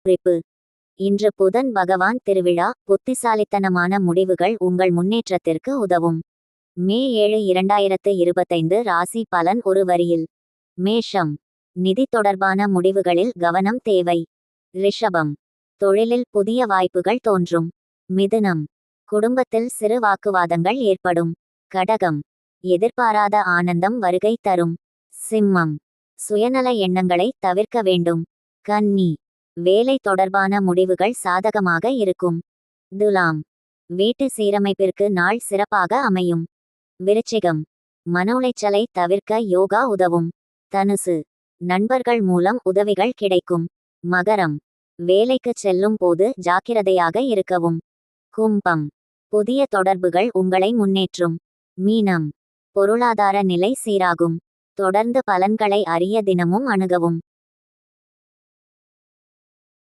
குறிப்பு. இன்று புதன் பகவான் திருவிழா. புத்திசாலித்தனமான முடிவுகள் உங்கள் முன்னேற்றத்திற்கு உதவும். மே 7 2025 ராசி பலன் ஒரு வரியில். மேஷம். நிதி தொடர்பான முடிவுகளில் கவனம் தேவை. ரிஷபம். தொழிலில் புதிய வாய்ப்புகள் தோன்றும். மிதுனம். குடும்பத்தில் சிறு வாக்குவாதங்கள் ஏற்படும். கடகம். எதிர்பாராத ஆனந்தம் வருகை தரும். சிம்மம். சுயநல எண்ணங்களை தவிர்க்க வேண்டும். கன்னி. வேலை தொடர்பான முடிவுகள் சாதகமாக இருக்கும். துலாம். வீட்டு சீரமைப்பிற்கு நாள் சிறப்பாக அமையும். விருச்சிகம். மன உளைச்சலை தவிர்க்க யோகா உதவும். தனுசு. நண்பர்கள் மூலம் உதவிகள் கிடைக்கும். மகரம். வேலைக்கு செல்லும் போது ஜாக்கிரதையாக இருக்கவும். கும்பம். புதிய தொடர்புகள் உங்களை முன்னேற்றும். மீனம். பொருளாதார நிலை சீராகும். தொடர்ந்து பலன்களை அறிய தினமும் அணுகவும்.